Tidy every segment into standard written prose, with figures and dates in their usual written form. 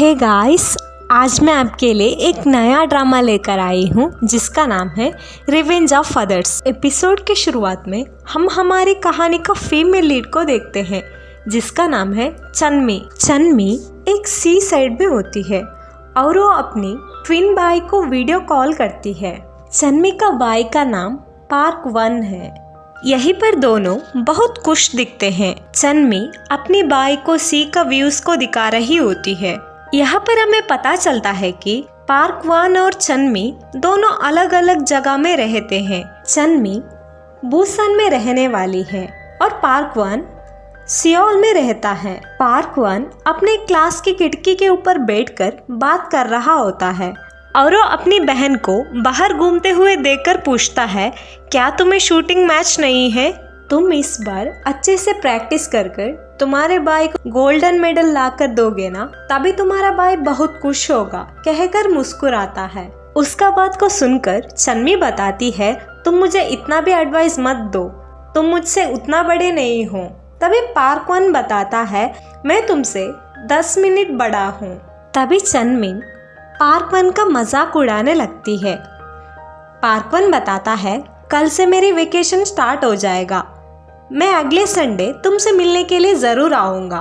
Hey guys, आज मैं आपके लिए एक नया ड्रामा लेकर आई हूँ जिसका नाम है रिवेंज ऑफ फादर्स। एपिसोड के शुरुआत में हम हमारी कहानी का फीमेल लीड को देखते हैं जिसका नाम है चन्मी। चन्मी एक सी साइड में होती है और वो अपनी ट्विन भाई को वीडियो कॉल करती है। चन्मी का भाई का नाम पार्क वन है। यहीं पर दोनों बहुत खुश दिखते हैं। चन्मी अपनी भाई को सी का व्यूज को दिखा रही होती है। यहाँ पर हमें पता चलता है कि पार्क वन और चन्मी दोनों अलग अलग जगह में रहते हैं। चन्मी बुसान में रहने वाली है और पार्क वन सियोल में रहता है। पार्क वन अपने क्लास की खिड़की के ऊपर बैठकर बात कर रहा होता है और वो अपनी बहन को बाहर घूमते हुए देखकर पूछता है, क्या तुम्हें शूटिंग मैच नहीं है? तुम इस बार अच्छे से प्रैक्टिस कर तुम्हारे भाई को गोल्डन मेडल लाकर दोगे ना, तभी तुम्हारा भाई बहुत खुश होगा, कहकर मुस्कुराता है। उसका बात को सुनकर चन्मी बताती है, तुम मुझे इतना भी एडवाइस मत दो, तुम मुझसे उतना बड़े नहीं हो। तभी पार्क वन बताता है, मैं तुमसे 10 मिनट बड़ा हूँ। तभी चन्मी पार्क वन का मजाक उड़ाने लगती है। पार्क वन बताता है, कल से मेरी वेकेशन स्टार्ट हो जाएगा, मैं अगले संडे तुमसे मिलने के लिए ज़रूर आऊँगा।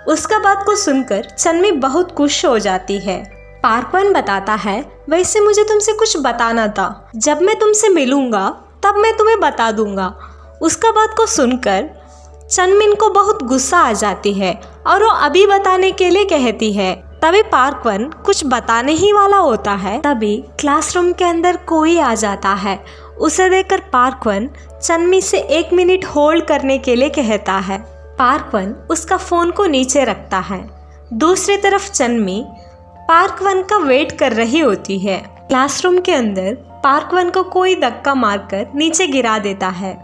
उसका बात को सुनकर चन्मी बहुत खुश हो जाती है। पार्क वन बताता है, वैसे मुझे तुमसे कुछ बताना था, जब मैं तुमसे मिलूँगा तब मैं तुम्हें बता दूँगा। उसका बात को सुनकर चन्मिन को बहुत गुस्सा आ जाती है और वो अभी बताने के लिए कहती है। तभी पार्क वन कुछ बताने ही वाला होता है, तभी क्लासरूम के अंदर कोई आ जाता है। उसे देखकर पार्क वन चन्मी से 1 मिनट होल्ड करने के लिए कहता है। पार्क वन उसका फोन को नीचे रखता है। दूसरी तरफ चन्मी पार्क वन का वेट कर रही होती है। क्लासरूम के अंदर पार्क वन को कोई धक्का मारकर नीचे गिरा देता है।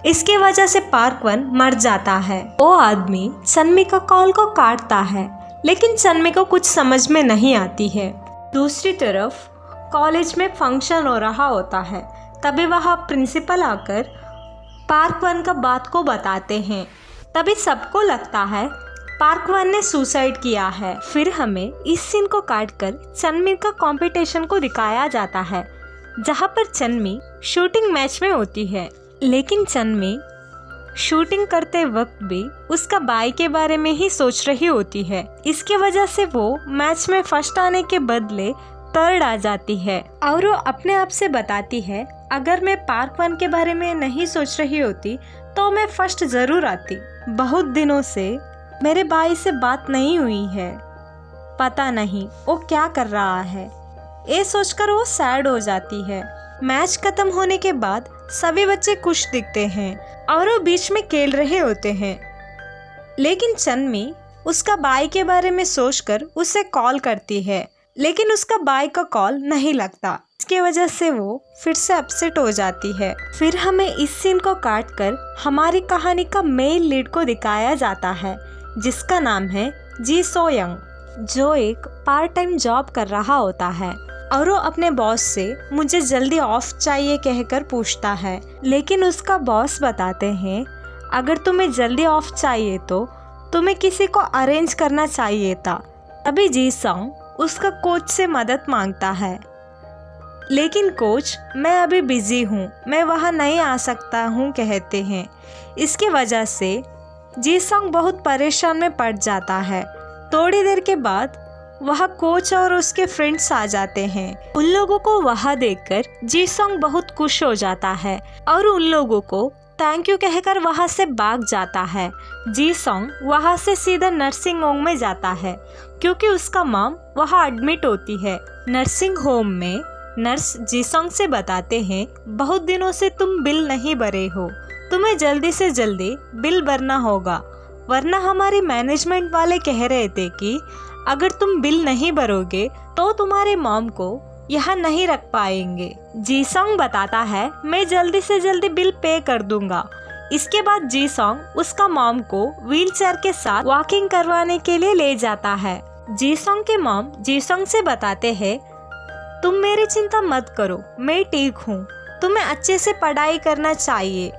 इसके वजह से पार्क वन मर जाता है। वो आदमी चन्मी का कॉल को काटता है, लेकिन चन्मी को कुछ समझ में नहीं आती है। दूसरी तरफ कॉलेज में फंक्शन हो रहा होता है। तभी वहाँ प्रिंसिपल आकर पार्क वन का बात को बताते हैं। तभी सबको लगता है पार्क वन ने सुसाइड किया है। फिर हमें इस सीन को काटकर चन्मी का कंपटीशन को दिखाया जाता है, जहाँ पर चन्मी शूटिंग मैच में होती है। लेकिन चन्मी शूटिंग करते वक्त भी उसका भाई के बारे में ही सोच रही होती है। इसके वजह से वो मैच में फर्स्ट आने के बदले थर्ड आ जाती है और वो अपने आप से बताती है, अगर मैं पार्क वन के बारे में नहीं सोच रही होती तो मैं फर्स्ट जरूर आती। बहुत दिनों से मेरे भाई से बात नहीं हुई है, पता नहीं वो क्या कर रहा है। ये सोचकर वो सैड हो जाती है। मैच खत्म होने के बाद सभी बच्चे खुश दिखते हैं और वो बीच में खेल रहे होते हैं। लेकिन चन्मी उसका भाई के बारे में सोचकर उसे कॉल करती है, लेकिन उसका भाई का कॉल नहीं लगता। इसके वजह से वो फिर से अपसेट हो जाती है। फिर हमें इस सीन को काटकर हमारी कहानी का मेन लीड को दिखाया जाता है, जिसका नाम है जी सो यंग, जो एक पार्ट टाइम जॉब कर रहा होता है और वो अपने बॉस से मुझे जल्दी ऑफ चाहिए कहकर पूछता है। लेकिन उसका बॉस बताते हैं, अगर तुम्हें जल्दी ऑफ चाहिए तो तुम्हें किसी को अरेंज करना चाहिए था। अभी जी सॉन्ग उसका कोच से मदद मांगता है, लेकिन कोच मैं अभी बिजी हूँ, मैं वहाँ नहीं आ सकता हूँ कहते हैं। इसकी वजह से जी सॉन्ग बहुत परेशान में पड़ जाता है। थोड़ी देर के बाद वहाँ कोच और उसके फ्रेंड्स आ जाते हैं। उन लोगों को वहाँ देखकर जी सॉन्ग बहुत खुश हो जाता है और उन लोगों को थैंक यू कहकर वहाँ से भाग जाता है। जी सॉन्ग वहाँ से सीधा नर्सिंग होम में जाता है, क्योंकि उसका मॉम वहाँ एडमिट होती है। नर्सिंग होम में नर्स जी सॉन्ग से बताते हैं, बहुत दिनों से तुम बिल नहीं भरे हो, तुम्हें जल्दी से जल्दी बिल भरना होगा, वरना हमारे मैनेजमेंट वाले कह रहे थे कि अगर तुम बिल नहीं भरोगे तो तुम्हारे मॉम को यहाँ नहीं रख पाएंगे। जी सॉन्ग बताता है, मैं जल्दी से जल्दी बिल पे कर दूंगा। इसके बाद जी सॉन्ग उसका मॉम को व्हीलचेयर के साथ वॉकिंग करवाने के लिए ले जाता है। जी सॉन्ग के मॉम जी सॉन्ग से बताते हैं, तुम मेरी चिंता मत करो, मैं ठीक हूँ, तुम्हें अच्छे से पढ़ाई करना चाहिए।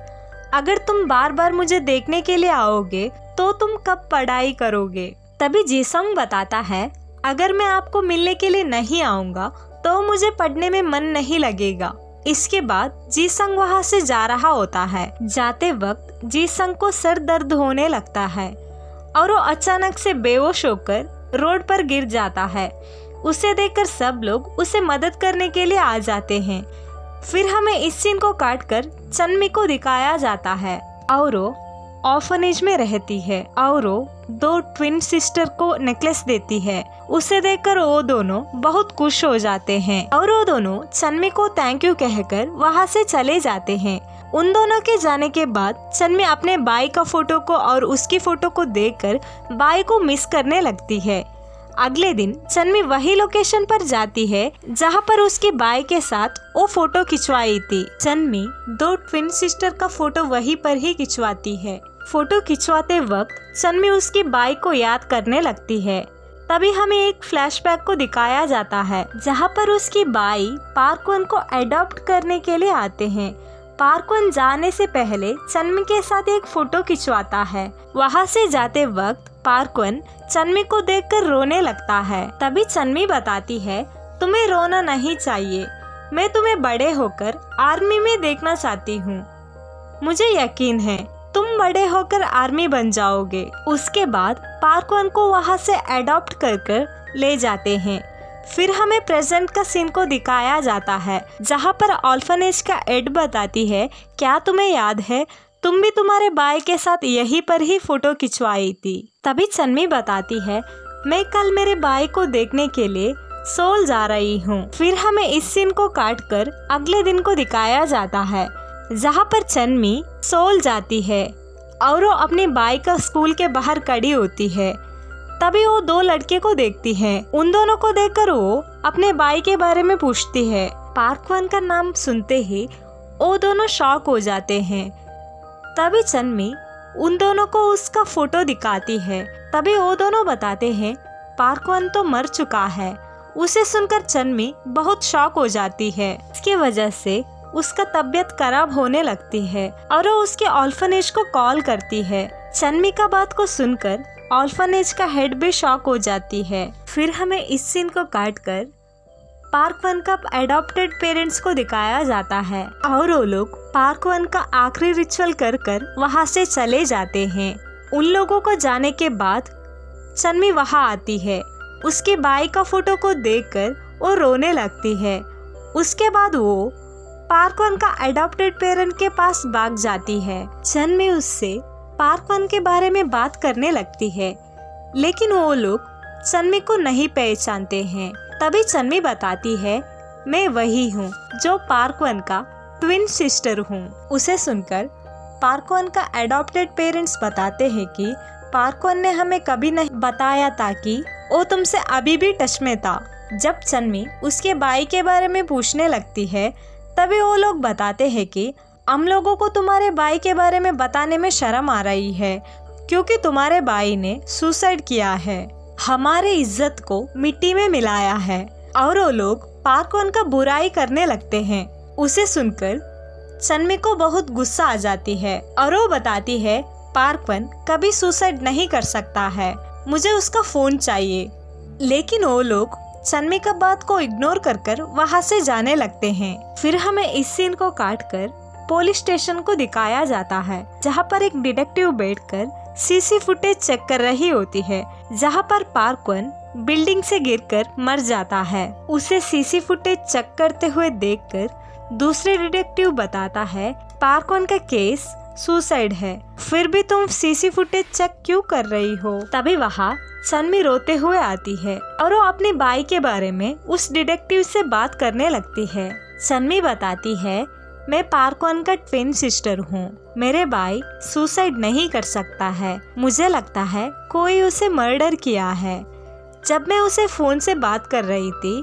अगर तुम बार बार मुझे देखने के लिए आओगे तो तुम कब पढ़ाई करोगे? तभी जी सॉन्ग बताता है, अगर मैं आपको मिलने के लिए नहीं आऊँगा तो मुझे पढ़ने में मन नहीं लगेगा। इसके बाद जी-संग वहाँ से जा रहा होता है। जाते वक्त जी-संग को सर दर्द होने लगता है और वो अचानक से बेहोश होकर रोड पर गिर जाता है। उसे देखकर सब लोग उसे मदद करने के लिए आ जाते हैं। फिर हमें इस सीन को काटकर चन्मी को दिखाया जाता है और वो ऑर्फनेज में रहती है और वो 2 ट्विन सिस्टर को नेकलेस देती है। उसे देखकर वो दोनों बहुत खुश हो जाते हैं और वो दोनों चन्मी को थैंक यू कहकर वहाँ से चले जाते हैं। उन दोनों के जाने के बाद चन्मी अपने भाई का फोटो को और उसकी फोटो को देखकर भाई को मिस करने लगती है। अगले दिन चन्मी वही लोकेशन पर जाती है जहाँ पर उसके भाई के साथ वो फोटो खिंचवाई थी। चन्मी 2 ट्विन सिस्टर का फोटो वहीं पर ही खिंचवाती है। फोटो खिंचवाते वक्त चन्मी उसकी भाई को याद करने लगती है। तभी हमें एक फ्लैशबैक को दिखाया जाता है जहाँ पर उसकी भाई पार्क वन को अडॉप्ट करने के लिए आते हैं। पार्क वन जाने से पहले चन्मी के साथ एक फोटो खिंचवाता है। वहाँ से जाते वक्त पार्क वन चन्मी को देखकर रोने लगता है। तभी चन्मी बताती है, तुम्हें रोना नहीं चाहिए, मैं तुम्हें बड़े होकर आर्मी में देखना चाहती हूँ। मुझे यकीन है तुम बड़े होकर आर्मी बन जाओगे। उसके बाद पार्क वन को वहाँ से अडॉप्ट कर ले जाते हैं। फिर हमें प्रेजेंट का सीन को दिखाया जाता है जहाँ पर ऑर्फनेज का एड बताती है, क्या तुम्हें याद है तुम भी तुम्हारे भाई के साथ यहीं पर ही फोटो खिंचवाई थी। तभी चन्मी बताती है, मैं कल मेरे भाई को देखने के लिए सोल जा रही हूँ। फिर हमें इस सीन को काटकर अगले दिन को दिखाया जाता है जहाँ पर चन्मी सोल जाती है और वो अपने भाई का स्कूल के बाहर खड़ी होती है। तभी वो 2 लड़के को देखती है। उन दोनों को देखकर वो अपने भाई के बारे में पूछती है। पार्क वन का नाम सुनते ही वो दोनों शॉक हो जाते हैं। तभी चन्मी उन दोनों को उसका फोटो दिखाती है। तभी वो दोनों बताते हैं पार्क वन तो मर चुका है। उसे सुनकर चन्मी बहुत शॉक हो जाती है। इसकी वजह से उसका तबीयत खराब होने लगती है और वो उसके ऑर्फनेज को कॉल करती है। चन्मी का बात को सुनकर ऑर्फनेज का हेड भी शॉक हो जाती है। फिर हमें इस सीन को काटकर पार्क वन का एडॉप्टेड पेरेंट्स को दिखाया जाता है और वो लोग पार्क वन का आखिरी रिचुअल कर वहाँ से चले जाते हैं। उन लोगों को जाने के बाद चन्मी वहाँ आती है। उसके भाई का फोटो को देखकर वो रोने लगती है। उसके बाद वो पार्क वन का एडॉप्टेड पेरेंट के पास भाग जाती है। चन्मी उससे पार्क वन के बारे में बात करने लगती है, लेकिन वो लोग चन्मी को नहीं पहचानते हैं। तभी चन्मी बताती है, मैं वही हूँ जो पार्क वन का ट्विन सिस्टर हूँ। उसे सुनकर पार्क वन का एडॉप्टेड पेरेंट्स बताते हैं कि पार्क वन ने हमें कभी नहीं बताया था कि वो तुमसे अभी भी टच में था। जब चन्मी उसके भाई के बारे में पूछने लगती है, तभी वो लोग बताते हैं कि हम लोगों को तुम्हारे भाई के बारे में बताने में शर्म आ रही है क्योंकि तुम्हारे भाई ने सुसाइड किया है, हमारे इज्जत को मिट्टी में मिलाया है। और वो लोग पार्क वन का बुराई करने लगते हैं। उसे सुनकर चन्मी को बहुत गुस्सा आ जाती है और वो बताती है, पार्क वन कभी सुसाइड नहीं कर सकता है, मुझे उसका फोन चाहिए। लेकिन वो लोग चन्मी का बात को इग्नोर कर वहाँ से जाने लगते हैं। फिर हमें इस सीन को काटकर पुलिस स्टेशन को दिखाया जाता है जहाँ पर एक डिटेक्टिव बैठकर सीसी फुटेज चेक कर रही होती है जहाँ पर पार्क वन बिल्डिंग से गिरकर मर जाता है। उसे सीसी फुटेज चेक करते हुए देखकर दूसरे डिटेक्टिव बताता है, पार्क वन का केस सुसाइड है, फिर भी तुम सीसी फुटेज चेक क्यों कर रही हो। तभी वहाँ चन्मी रोते हुए आती है और वो अपने भाई के बारे में उस डिटेक्टिव से बात करने लगती है। चन्मी बताती है, मैं पार्क वन का ट्विन सिस्टर हूँ, मेरे भाई सुसाइड नहीं कर सकता है, मुझे लगता है कोई उसे मर्डर किया है। जब मैं उसे फोन से बात कर रही थी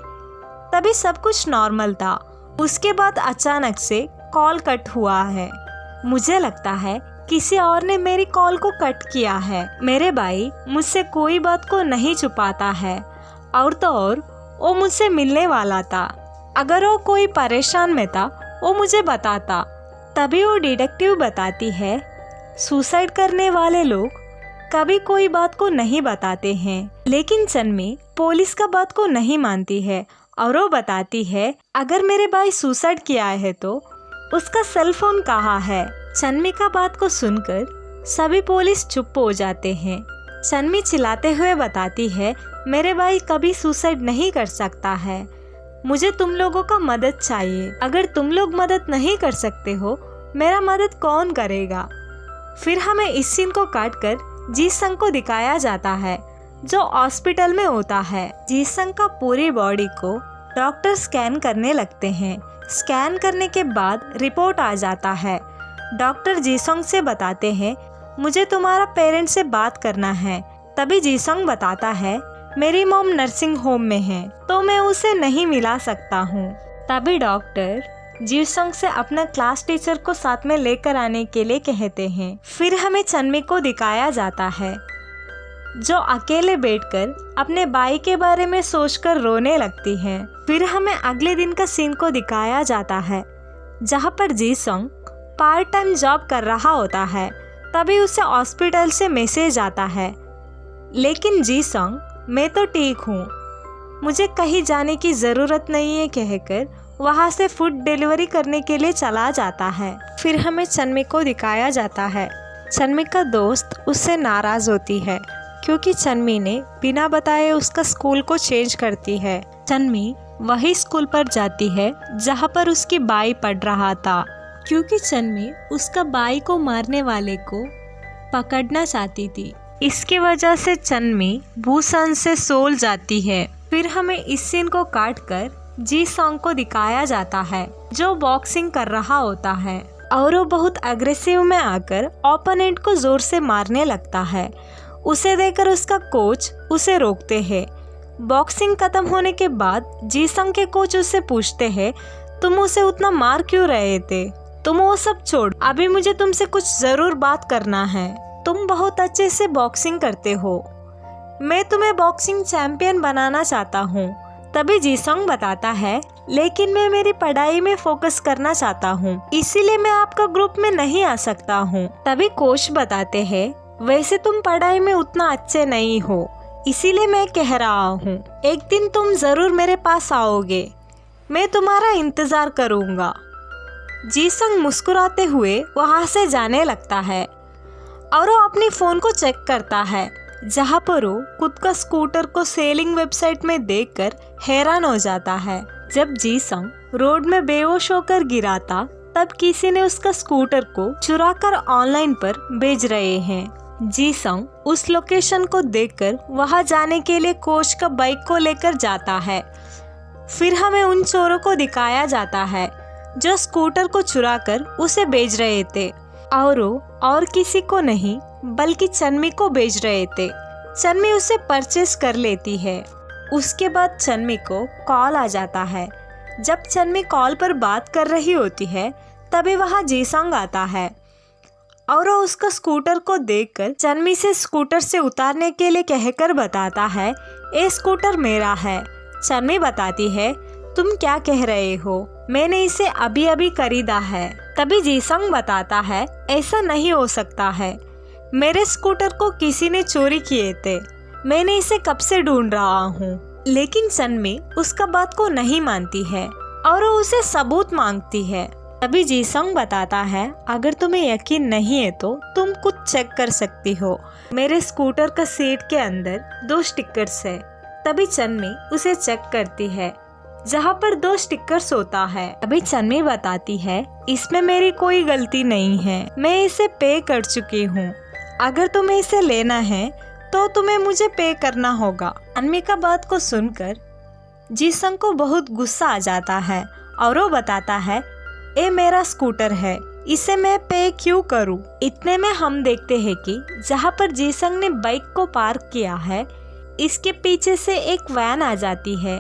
तभी सब कुछ नॉर्मल था, उसके बाद अचानक से कॉल कट हुआ है। मुझे लगता है किसी और ने मेरी कॉल को कट किया है। मेरे भाई मुझसे कोई बात को नहीं छुपाता है और तो और वो मुझसे मिलने वाला था। अगर वो कोई परेशान में था वो मुझे बताता। तभी वो डिटेक्टिव बताती है, सुसाइड करने वाले लोग कभी कोई बात को नहीं बताते हैं। लेकिन चन्मी पुलिस का बात को नहीं मानती है और वो बताती है अगर मेरे भाई सुसाइड किया है तो उसका सेल फोन कहाँ है। चन्मी का बात को सुनकर सभी पुलिस चुप हो जाते हैं। चन्मी चिल्लाते हुए बताती है मेरे भाई कभी सुसाइड नहीं कर सकता है, मुझे तुम लोगों का मदद चाहिए। अगर तुम लोग मदद नहीं कर सकते हो मेरा मदद कौन करेगा। फिर हमें इस सीन को काटकर जी-संग को दिखाया जाता है जो हॉस्पिटल में होता है। जी-संग का पूरी बॉडी को डॉक्टर स्कैन करने लगते हैं। स्कैन करने के बाद रिपोर्ट आ जाता है। डॉक्टर जी-संग से बताते हैं मुझे तुम्हारा पेरेंट्स से बात करना है। तभी जी-संग बताता है मेरी मॉम नर्सिंग होम में है तो मैं उसे नहीं मिला सकता हूँ। तभी डॉक्टर जी-संग से अपना क्लास टीचर को साथ में लेकर आने के लिए कहते हैं। फिर हमें चन्मी को दिखाया जाता है जो अकेले बैठकर अपने भाई के बारे में सोचकर रोने लगती है। फिर हमें अगले दिन का सीन को दिखाया जाता है जहाँ पर जी-संग पार्ट टाइम जॉब कर रहा होता है। तभी उसे हॉस्पिटल से मैसेज आता है लेकिन जी-संग मैं तो ठीक हूँ, मुझे कहीं जाने की ज़रूरत नहीं है कहकर वहाँ से फूड डिलीवरी करने के लिए चला जाता है। फिर हमें चन्मी को दिखाया जाता है। चन्मी का दोस्त उससे नाराज़ होती है क्योंकि चन्मी ने बिना बताए उसका स्कूल को चेंज करती है। चन्मी वही स्कूल पर जाती है जहाँ पर उसकी बाई पढ़ रहा था क्योंकि चन्मी उसका बाई को मारने वाले को पकड़ना चाहती थी। इसकी वजह से चन्मी भूसन से सोल जाती है। फिर हमें इस सीन को काटकर जी-संग को दिखाया जाता है जो बॉक्सिंग कर रहा होता है और वो बहुत अग्रेसिव में आकर ओपोनेंट को जोर से मारने लगता है। उसे देखकर उसका कोच उसे रोकते हैं। बॉक्सिंग खत्म होने के बाद जी-संग के कोच उससे पूछते हैं तुम उसे उतना मार क्यों रहे थे, तुम वो सब छोड़, अभी मुझे तुमसे कुछ जरूर बात करना है। तुम बहुत अच्छे से बॉक्सिंग करते हो, मैं तुम्हें बॉक्सिंग चैंपियन बनाना चाहता हूँ। तभी जी-संग बताता है लेकिन मैं मेरी पढ़ाई में फोकस करना चाहता हूँ इसीलिए मैं आपका ग्रुप में नहीं आ सकता हूँ। तभी कोच बताते हैं वैसे तुम पढ़ाई में उतना अच्छे नहीं हो इसीलिए मैं कह रहा हूँ एक दिन तुम जरूर मेरे पास आओगे, मैं तुम्हारा इंतजार करूँगा। जी-संग मुस्कुराते हुए वहाँ से जाने लगता है और वो अपनी फ़ोन को चेक करता है जहाँ पर वो खुद का स्कूटर को सेलिंग वेबसाइट में देखकर हैरान हो जाता है। जब जी-संग रोड में बेहोश होकर गिरा था तब किसी ने उसका स्कूटर को चुराकर ऑनलाइन पर बेच रहे हैं। जी-संग उस लोकेशन को देखकर वहां जाने के लिए कोच का बाइक को लेकर जाता है। फिर हमें उन चोरों को दिखाया जाता है जो स्कूटर को चुराकर उसे बेच रहे थे और वो और किसी को नहीं बल्कि चन्मी को बेच रहे थे। चन्मी उसे परचेस कर लेती है। उसके बाद चन्मी को कॉल आ जाता है। जब चन्मी कॉल पर बात कर रही होती है तभी वहाँ जी-संग आता है और वो उसका स्कूटर को देखकर चन्मी से स्कूटर से उतारने के लिए कहकर बताता है ये स्कूटर मेरा है। चन्मी बताती है तुम क्या कह रहे हो, मैंने इसे अभी अभी खरीदा है। तभी जी-संग बताता है ऐसा नहीं हो सकता है, मेरे स्कूटर को किसी ने चोरी किए थे, मैंने इसे कब से ढूंढ रहा हूँ। लेकिन चन्मी उसका बात को नहीं मानती है और वो उसे सबूत मांगती है। तभी जी-संग बताता है अगर तुम्हें यकीन नहीं है तो तुम खुद चेक कर सकती हो, मेरे स्कूटर का सीट के अंदर 2 स्टिकर्स है। तभी चन्मी उसे चेक करती है जहाँ पर 2 स्टिकर्स होता है। अभी चन्मी बताती है इसमें मेरी कोई गलती नहीं है, मैं इसे पे कर चुकी हूँ, अगर तुम्हें इसे लेना है तो तुम्हें मुझे पे करना होगा। चन्मी का बात को सुनकर जी-संग को बहुत गुस्सा आ जाता है और वो बताता है ये मेरा स्कूटर है, इसे मैं पे क्यों करूँ। इतने में हम देखते हैं कि जहाँ पर जी-संग ने बाइक को पार्क किया है इसके पीछे से एक वैन आ जाती है।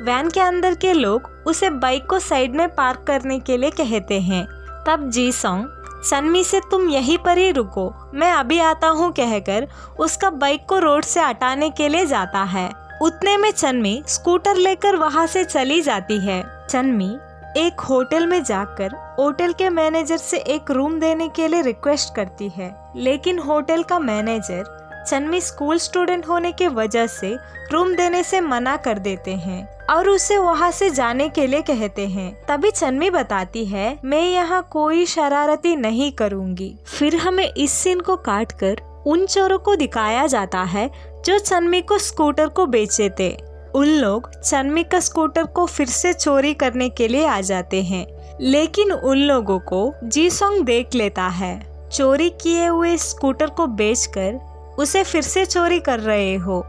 वैन के अंदर के लोग उसे बाइक को साइड में पार्क करने के लिए कहते हैं। तब जी-संग चन्मी से तुम यहीं पर ही रुको, मैं अभी आता हूँ कहकर उसका बाइक को रोड से हटाने के लिए जाता है। उतने में चन्मी स्कूटर लेकर वहाँ से चली जाती है। चन्मी एक होटल में जाकर होटल के मैनेजर से एक रूम देने के लिए रिक्वेस्ट करती है, लेकिन होटल का मैनेजर चन्मी स्कूल स्टूडेंट होने की वजह से रूम देने से मना कर देते हैं और उसे वहाँ से जाने के लिए कहते हैं। तभी चन्मी बताती है, मैं यहाँ कोई शरारती नहीं करूँगी। फिर हमें इस सीन को काट कर उन चोरों को दिखाया जाता है जो चन्मी को स्कूटर को बेचे थे। उन लोग चन्मी का स्कूटर को फिर से चोरी करने के लिए आ जाते हैं, लेकिन उन लोगों को जी-सॉन्ग देख लेता है। चोरी किए हुए स्कूटर को बेचकर उसे फिर से चोरी कर रहे हो।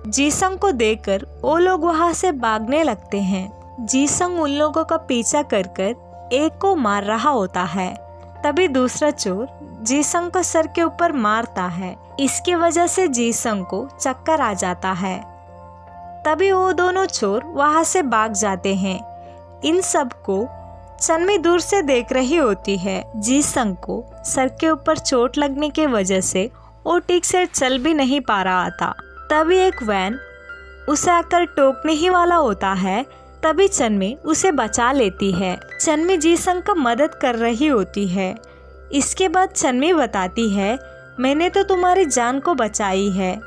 जी-सॉन्ग को देखकर वो लोग वहाँ से भागने लगते हैं। जी-सॉन्ग उन लोगों का पीछा कर एक को मार रहा होता है। तभी दूसरा चोर जी-सॉन्ग को सर के ऊपर मारता है। इसकी वजह से जी-सॉन्ग को चक्कर आ जाता है। तभी वो दोनों चोर वहाँ से भाग जाते हैं। इन सब को चन्मी दूर से देख रही होती है। जी-सॉन्ग को सर के ऊपर चोट लगने की वजह से वो ठीक से चल भी नहीं पा रहा था। तभी एक वैन उसे आकर टोकने ही वाला होता है। तभी चन्मी उसे बचा लेती है। चन्मी जी-सॉन्ग का मदद कर रही होती है। इसके बाद चन्मी बताती है, मैंने तो तुम्हारी जान को बचाई है,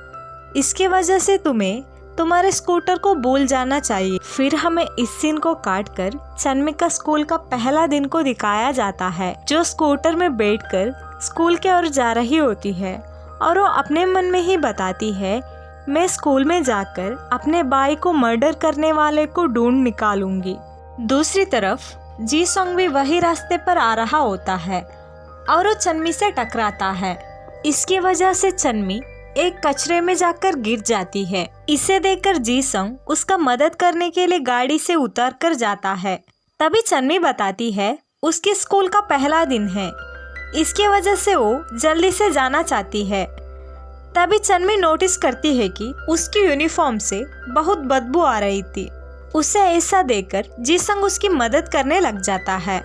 इसके वजह से तुम्हें तुम्हारे स्कूटर को भूल जाना चाहिए। फिर हमें इस सीन को काटकर चन्मी का स्कूल का पहला दिन को दिखाया जाता है, जो स्कूटर में बैठकर स्कूल की ओर जा रही होती है और वो अपने मन में ही बताती है, मैं स्कूल में जाकर अपने भाई को मर्डर करने वाले को ढूंढ निकालूंगी। दूसरी तरफ जी-सॉन्ग भी वही रास्ते पर आ रहा होता है और वो चन्मी से टकराता है। इसकी वजह से चन्मी एक कचरे में जाकर गिर जाती है। इसे देखकर जी-सॉन्ग उसका मदद करने के लिए गाड़ी से उतर कर जाता है। तभी चन्मी बताती है, उसके स्कूल का पहला दिन है, इसकी वजह से वो जल्दी से जाना चाहती है। तभी चन्मी नोटिस करती है कि उसकी यूनिफॉर्म से बहुत बदबू आ रही थी। उसे ऐसा देखकर जी-सॉन्ग उसकी मदद करने लग जाता है।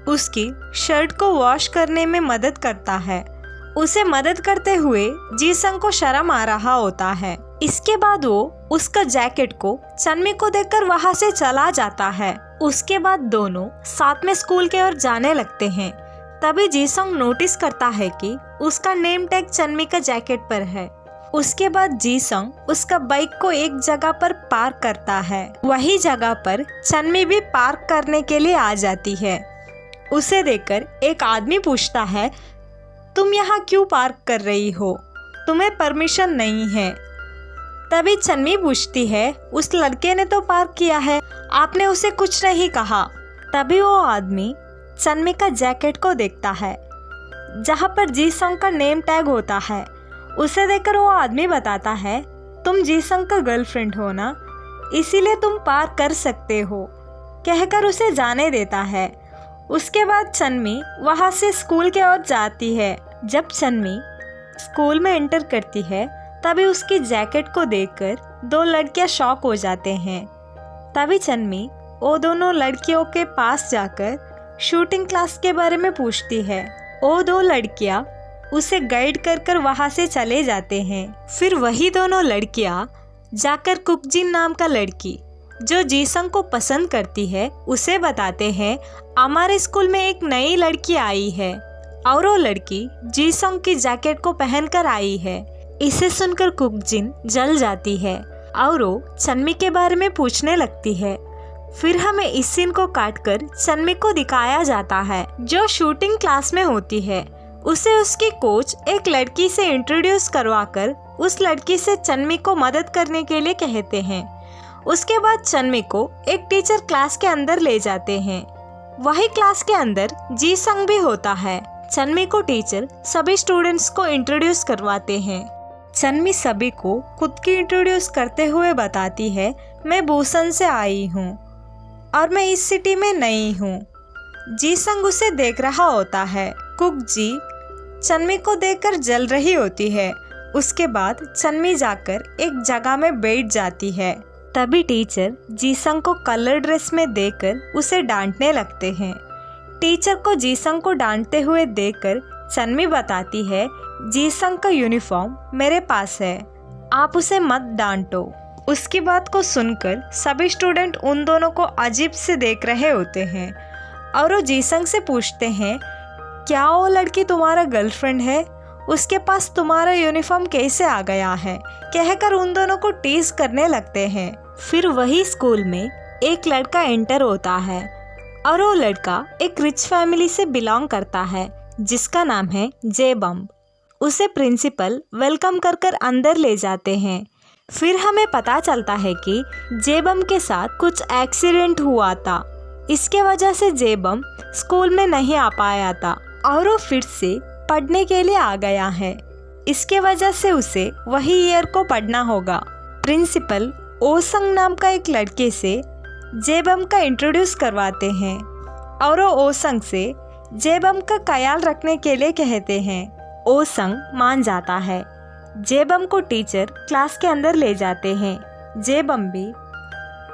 उसकी शर्ट को वॉश करने में मदद करता है। उसे मदद करते हुए जी-सॉन्ग को शर्म आ रहा होता है। इसके बाद वो उसका जैकेट को चन्मी को देकर वहाँ से चला जाता है। उसके बाद दोनों साथ में स्कूल की ओर जाने लगते हैं। तभी जी-सॉन्ग नोटिस करता है कि उसका नेम टैग चन्मी का जैकेट पर है। उसके बाद जी-सॉन्ग उसका बाइक को एक जगह पर पार्क करता है। वही जगह पर चन्मी भी पार्क करने के लिए आ जाती है। उसे देखकर एक आदमी पूछता है, तुम यहाँ क्यों पार्क कर रही हो? तुम्हें परमिशन नहीं है। तभी चन्मी पूछती है, उस लड़के ने तो पार्क किया है, आपने उसे कुछ नहीं कहा। तभी वो आदमी चन्मी का जैकेट को देखता है, जहाँ पर जी-सॉन्ग का नेम टैग होता है। उसे देखकर वो आदमी बताता है, तुम जी-सॉन्ग का गर्लफ्रेंड हो ना, इसीलिए तुम पार्क कर सकते हो, कहकर उसे जाने देता है। उसके बाद चन्मी वहाँ से स्कूल की ओर जाती है। जब चन्मी स्कूल में एंटर करती है, तभी उसकी जैकेट को देखकर दो लड़कियां शॉक हो जाते हैं। तभी चन्मी वो दोनों लड़कियों के पास जाकर शूटिंग क्लास के बारे में पूछती है। वो दो लड़कियां उसे गाइड कर वहाँ से चले जाते हैं। फिर वही दोनों लड़कियां जाकर कुकजिन नाम का लड़की जो जी-सॉन्ग को पसंद करती है उसे बताते हैं, हमारे स्कूल में एक नई लड़की आई है और वो लड़की जी-सॉन्ग की जैकेट को पहनकर आई है। इसे सुनकर कुकजिन जल जाती है और वो चन्मी के बारे में पूछने लगती है। फिर हमें इस सीन को काटकर चन्मी को दिखाया जाता है, जो शूटिंग क्लास में होती है। उसे उसकी कोच एक लड़की से इंट्रोड्यूस करवाकर उस लड़की से चन्मी को मदद करने के लिए कहते हैं। उसके बाद चन्मी को एक टीचर क्लास के अंदर ले जाते हैं। वही क्लास के अंदर जी-सॉन्ग भी होता है। चन्मी को टीचर सभी स्टूडेंट्स को इंट्रोड्यूस करवाते हैं। चन्मी सभी को खुद की इंट्रोड्यूस करते हुए बताती है, मैं बुसान से आई हूँ और मैं इस सिटी में नई हूँ। जी-सॉन्ग उसे देख रहा होता है। कुक जी चन्मी को देखकर जल रही होती है। उसके बाद चन्मी जाकर एक जगह में बैठ जाती है। तभी टीचर जी-सॉन्ग को कलर ड्रेस में देखकर उसे डांटने लगते हैं। टीचर को जी-सॉन्ग को डांटते हुए देखकर चन्मी बताती है, जी-सॉन्ग का यूनिफॉर्म मेरे पास है, आप उसे मत डांटो। उसकी बात को सुनकर सभी स्टूडेंट उन दोनों को अजीब से देख रहे होते हैं और वो जी-सॉन्ग से पूछते हैं, क्या वो लड़की तुम्हारा गर्लफ्रेंड है? उसके पास तुम्हारा यूनिफॉर्म कैसे आ गया है, कहकर उन दोनों को टीज करने लगते हैं। फिर वही स्कूल में एक लड़का एंटर होता है और वो लड़का एक रिच फैमिली से बिलोंग करता है जिसका नाम है जेबम। उसे प्रिंसिपल वेलकम कर कर अंदर ले जाते हैं। फिर हमें पता चलता है कि जेबम के साथ कुछ एक्सीडेंट हुआ था। इसके वजह से जेबम स्कूल में नहीं आ पाया था और वो फिर से पढ़ने के लिए आ गया है। इसके वजह से उसे वही ईयर को पढ़ना होगा। प्रिंसिपल ओसंग नाम का एक लड़के से जेबम का इंट्रोड्यूस करवाते हैं और वो ओसंग से जेबम का ख्याल रखने के लिए कहते हैं। ओसंग मान जाता है। जेबम को टीचर क्लास के अंदर ले जाते हैं। जेबम भी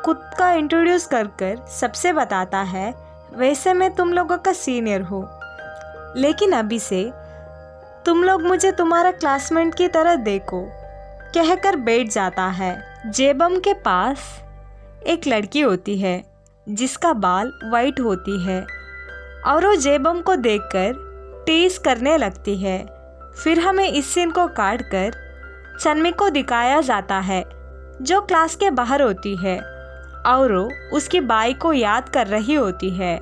खुद का इंट्रोड्यूस कर कर सबसे बताता है, वैसे मैं तुम लोगों का सीनियर हूँ, लेकिन अभी से तुम लोग मुझे तुम्हारा क्लासमेट की तरह देखो, कहकर बैठ जाता है। जेबम के पास एक लड़की होती है जिसका बाल वाइट होती है और वो जेबम को देखकर टीज करने लगती है। फिर हमें इस सीन को काट कर चन्मी को दिखाया जाता है जो क्लास के बाहर होती है और वो उसकी बाई को याद कर रही होती है।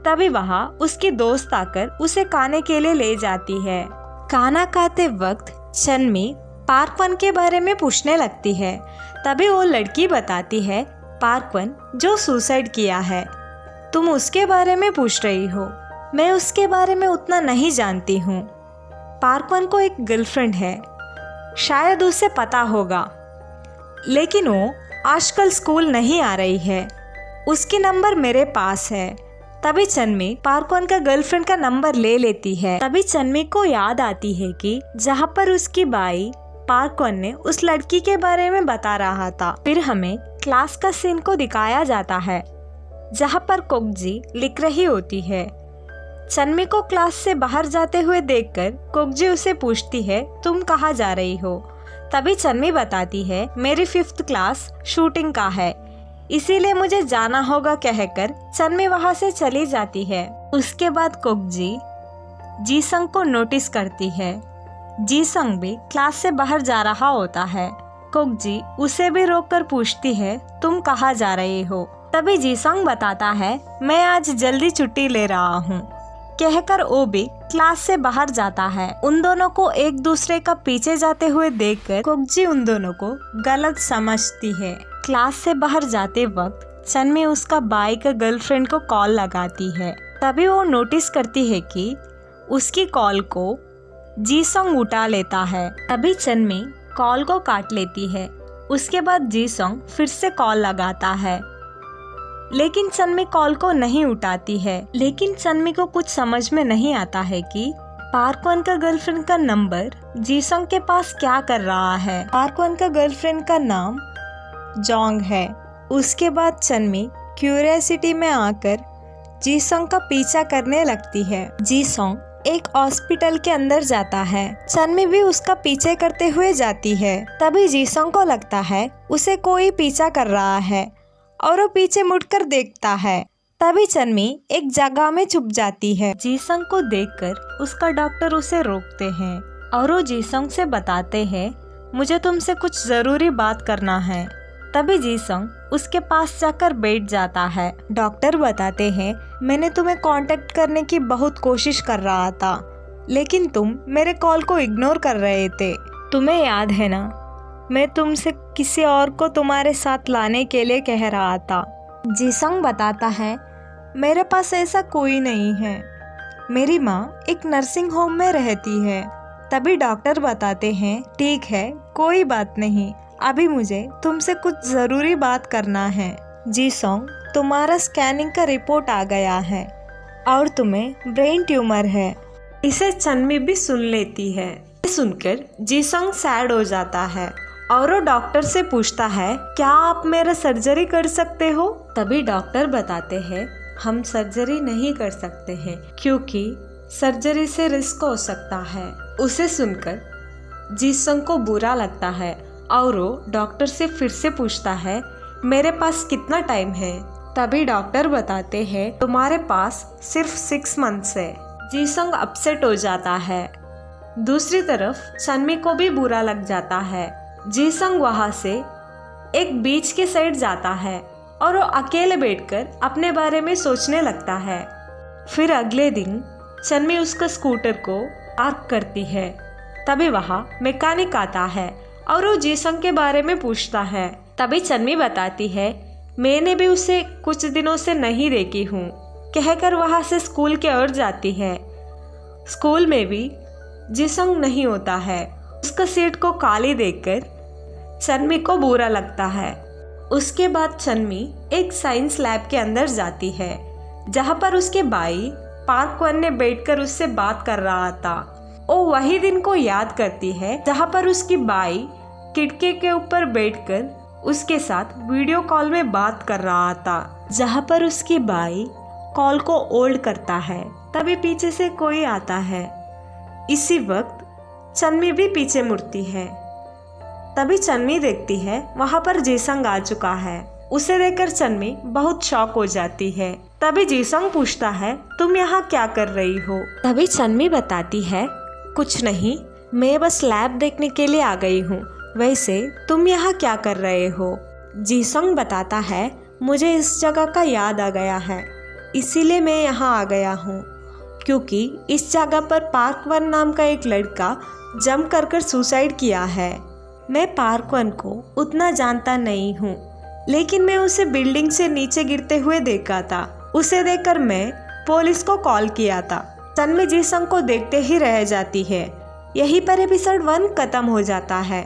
तभी वहाँ उसकी दोस्त आकर उसे खाने के लिए ले जाती है। खाना खाते वक्त चन्मी पार्क वन के बारे में पूछने लगती है। तभी वो लड़की बताती है पार्क वन जो सुसाइड किया है। तुम उसके बारे में पूछ रही हो, मैं उसके बारे में उतना नहीं जानती हूँ। पार्क वन को एक गर्लफ्रेंड है, शायद उसे पता होगा, लेकिन वो आजकल स्कूल नहीं आ रही है। उसकी नंबर मेरे पास है। तभी चन्मी पार्क वन का गर्लफ्रेंड का नंबर ले लेती है। तभी चन्मी को याद आती है कि जहाँ पर उसकी बाई पार्क वन ने उस लड़की के बारे में बता रहा था। फिर हमें क्लास का सीन को दिखाया जाता है जहाँ पर कोकजी लिख रही होती है। चन्मी को क्लास से बाहर जाते हुए देखकर कोकजी उसे पूछती है, तुम कहाँ जा रही हो? तभी चन्मी बताती है, मेरी 5th क्लास शूटिंग का है, इसीलिए मुझे जाना होगा, कहकर चन्मी वहाँ से चली जाती है। उसके बाद कोकजी जीसंग को नोटिस करती है। जीसंग भी क्लास से बाहर जा रहा होता है। कोकजी उसे भी रोककर पूछती है, तुम कहाँ जा रही हो? तभी जीसंग बताता है, मैं आज जल्दी छुट्टी ले रहा हूँ, कहकर वो भी क्लास से बाहर जाता है। उन दोनों को एक दूसरे का पीछे जाते हुए देखकर कोकजी उन दोनों को गलत समझती है। क्लास से बाहर जाते वक्त चन्मी उसका बाई का गर्लफ्रेंड को कॉल लगाती है। तभी वो नोटिस करती है कि उसकी कॉल को जीसंग उठा लेता है। तभी चन्मी कॉल को काट लेती है। उसके बाद जीसंग फिर से कॉल लगाता है, लेकिन चन्मी कॉल को नहीं उठाती है। लेकिन चन्मी को कुछ समझ में नहीं आता है कि पार्क वन का गर्लफ्रेंड का नंबर जीसंग के पास क्या कर रहा है। पार्क वन का गर्लफ्रेंड का नाम जोंग है। उसके बाद चन्मी क्यूरियोसिटी में आकर जीसंग का पीछा करने लगती है। जीसंग एक हॉस्पिटल के अंदर जाता है। चन्मी भी उसका पीछे करते हुए जाती है। तभी जीसंग को लगता है उसे कोई पीछा कर रहा है और वो पीछे मुड़कर देखता है। तभी चन्मी एक जगह में छुप जाती है। जीसंग को देखकर उसका डॉक्टर उसे रोकते हैं और वो जीसंग से बताते हैं, मुझे तुमसे कुछ जरूरी बात करना है। तभी जीसंग उसके पास जाकर बैठ जाता है। डॉक्टर बताते हैं, मैंने तुम्हें कांटेक्ट करने की बहुत कोशिश कर रहा था, लेकिन तुम मेरे कॉल को इग्नोर कर रहे थे। तुम्हें याद है ना, मैं तुमसे किसी और को तुम्हारे साथ लाने के लिए कह रहा था। जीसंग बताता है, मेरे पास ऐसा कोई नहीं है, मेरी माँ एक नर्सिंग होम में रहती है। तभी डॉक्टर बताते हैं, ठीक है, कोई बात नहीं, अभी मुझे तुमसे कुछ ज़रूरी बात करना है। जीसंग, तुम्हारा स्कैनिंग का रिपोर्ट आ गया है और तुम्हें ब्रेन ट्यूमर है। इसे चन्मी भी सुन लेती है। सुनकर जीसंग सैड हो जाता है और वो डॉक्टर से पूछता है, क्या आप मेरा सर्जरी कर सकते हो? तभी डॉक्टर बताते हैं, हम सर्जरी नहीं कर सकते हैं क्योंकि सर्जरी से रिस्क हो सकता है। उसे सुनकर जीसंग को बुरा लगता है और वो डॉक्टर से फिर से पूछता है, मेरे पास कितना टाइम है? तभी डॉक्टर बताते हैं, तुम्हारे पास सिर्फ 6 मंथ्स है। जीसंग अपसेट हो जाता है। दूसरी तरफ सन्मी को भी बुरा लग जाता है। जीसंग वहाँ से एक बीच के साइड जाता है और वो अकेले बैठकर अपने बारे में सोचने लगता है। फिर अगले दिन सन्मी उसका स्कूटर को पार्क करती है। तभी वहाँ मैकेनिक आता है और वो जीसंग के बारे में पूछता है। तभी सन्मी बताती है, मैंने भी उसे कुछ दिनों से नहीं देखी हूँ, कहकर वहाँ से स्कूल की ओर जाती है। स्कूल में भी जीसंग नहीं होता है। उसका सीट को खाली देखकर सन्मी को बुरा लगता है। उसके बाद सन्मी एक साइंस लैब के अंदर जाती है, जहाँ पर उसके भाई पार्क वन ने बैठकर उससे बात कर रहा था। वो वही दिन को याद करती है जहाँ पर उसकी भाई खिड़की के ऊपर बैठकर उसके साथ वीडियो कॉल में बात कर रहा था, जहाँ पर उसकी भाई कॉल को होल्ड करता है। तभी पीछे से कोई आता है। इसी वक्त सन्मी भी पीछे मुड़ती है। तभी सन्मी देखती है वहाँ पर जीसंग आ चुका है। उसे देखकर सन्मी बहुत शॉक हो जाती है। तभी जीसंग पूछता है, तुम यहाँ क्या कर रही हो? तभी सन्मी बताती है, कुछ नहीं, मैं बस लैब देखने के लिए आ गई हूँ। वैसे तुम यहाँ क्या कर रहे हो? जीसंग बताता है, मुझे इस जगह का याद आ गया है, इसीलिए मैं यहाँ आ गया हूँ, क्योंकि इस जगह पर पार्क वन नाम का एक लड़का जंप कर सुसाइड किया है। मैं पार्क वन को उतना जानता नहीं हूँ, लेकिन मैं उसे बिल्डिंग से नीचे गिरते हुए देखा था। उसे देखकर मैं पुलिस को कॉल किया था। सन्मी जीसंग को देखते ही रह जाती है। यहीं पर एपिसोड 1 खत्म हो जाता है।